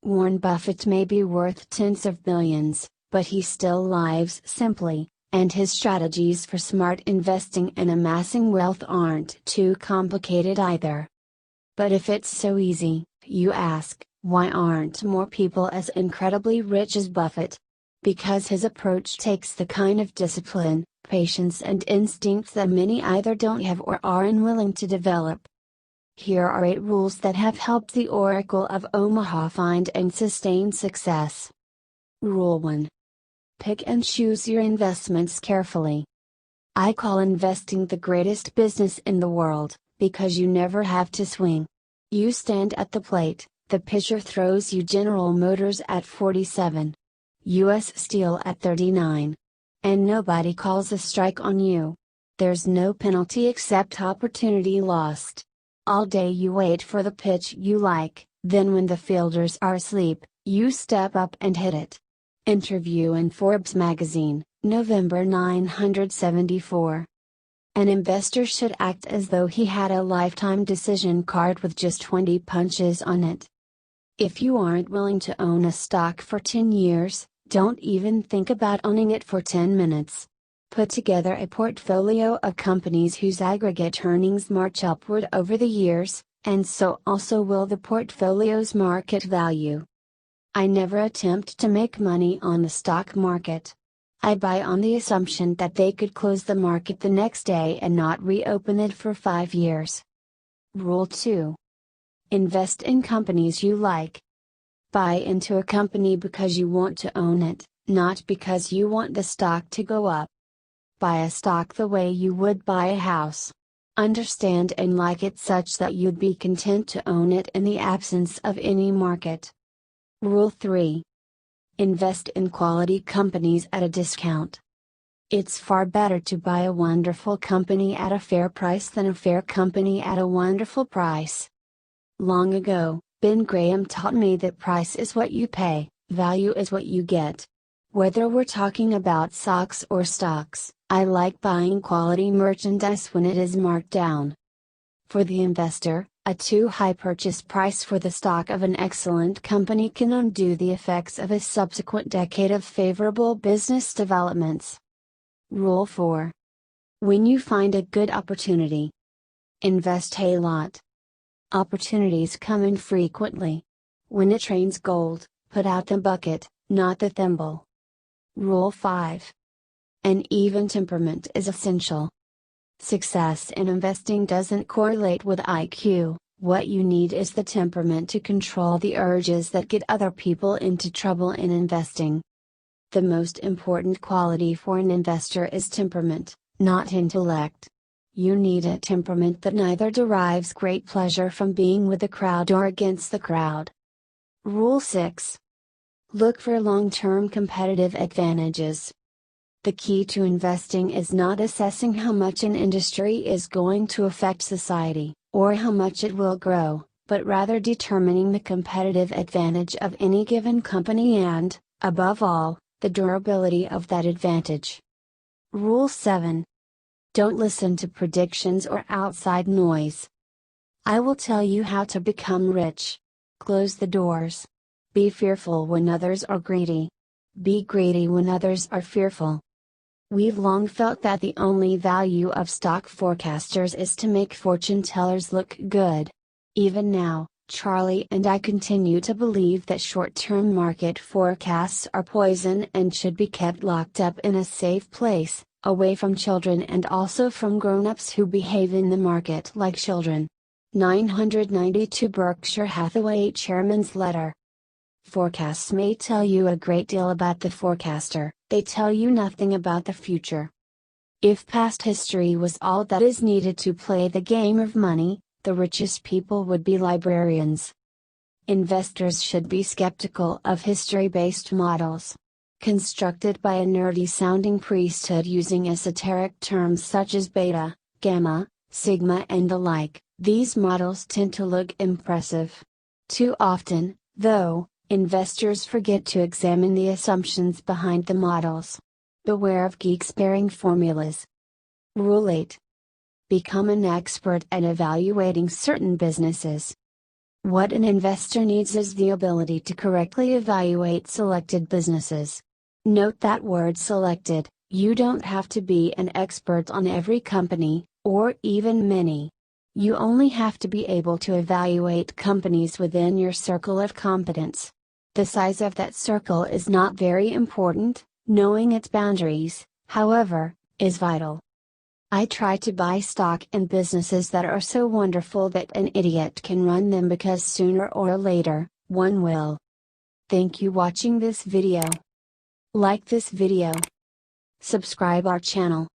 Warren Buffett may be worth tens of billions, but he still lives simply, and his strategies for smart investing and amassing wealth aren't too complicated either. But if it's so easy, you ask, why aren't more people as incredibly rich as Buffett? Because his approach takes the kind of discipline, patience and instinct that many either don't have or are unwilling to develop. Here are 8 rules that have helped the Oracle of Omaha find and sustain success. Rule 1. Pick and choose your investments carefully. I call investing the greatest business in the world, because you never have to swing. You stand at the plate, the pitcher throws you General Motors at 47. US Steel at 39. And nobody calls a strike on you. There's no penalty except opportunity lost. All day you wait for the pitch you like, then when the fielders are asleep, you step up and hit it. Interview in Forbes magazine, November 974. An investor should act as though he had a lifetime decision card with just 20 punches on it. If you aren't willing to own a stock for 10 years, don't even think about owning it for 10 minutes. Put together a portfolio of companies whose aggregate earnings march upward over the years, and so also will the portfolio's market value. I never attempt to make money on the stock market. I buy on the assumption that they could close the market the next day and not reopen it for 5 years. Rule 2. Invest in companies you like. Buy into a company because you want to own it, not because you want the stock to go up. Buy a stock the way you would buy a house. Understand and like it such that you'd be content to own it in the absence of any market. Rule 3. Invest in quality companies at a discount. It's far better to buy a wonderful company at a fair price than a fair company at a wonderful price. Long ago, Ben Graham taught me that price is what you pay, value is what you get. Whether we're talking about socks or stocks, I like buying quality merchandise when it is marked down. For the investor, a too high purchase price for the stock of an excellent company can undo the effects of a subsequent decade of favorable business developments. Rule 4. When you find a good opportunity, invest a lot. Opportunities come infrequently. When it rains gold, put out the bucket, not the thimble. Rule 5. An even temperament is essential. Success in investing doesn't correlate with IQ, what you need is the temperament to control the urges that get other people into trouble in investing. The most important quality for an investor is temperament, not intellect. You need a temperament that neither derives great pleasure from being with the crowd or against the crowd. Rule 6. Look for long-term competitive advantages. The key to investing is not assessing how much an industry is going to affect society, or how much it will grow, but rather determining the competitive advantage of any given company and, above all, the durability of that advantage. Rule 7. Don't listen to predictions or outside noise. I will tell you how to become rich. Close the doors. Be fearful when others are greedy. Be greedy when others are fearful. We've long felt that the only value of stock forecasters is to make fortune tellers look good. Even now, Charlie and I continue to believe that short-term market forecasts are poison and should be kept locked up in a safe place, away from children and also from grown-ups who behave in the market like children. 992 Berkshire Hathaway Chairman's Letter. Forecasts may tell you a great deal about the forecaster, they tell you nothing about the future. If past history was all that is needed to play the game of money, the richest people would be librarians. Investors should be skeptical of history-based models. Constructed by a nerdy-sounding priesthood using esoteric terms such as beta, gamma, sigma and the like, these models tend to look impressive. Too often, though, investors forget to examine the assumptions behind the models. Beware of geeks bearing formulas. Rule 8. Become an expert at evaluating certain businesses. What an investor needs is the ability to correctly evaluate selected businesses. Note that word selected. You don't have to be an expert on every company, or even many. You only have to be able to evaluate companies within your circle of competence. The size of that circle is not very important, knowing its boundaries, however, is vital. I try to buy stock in businesses that are so wonderful that an idiot can run them because sooner or later, one will. Thank you watching this video. Like this video. Subscribe our channel.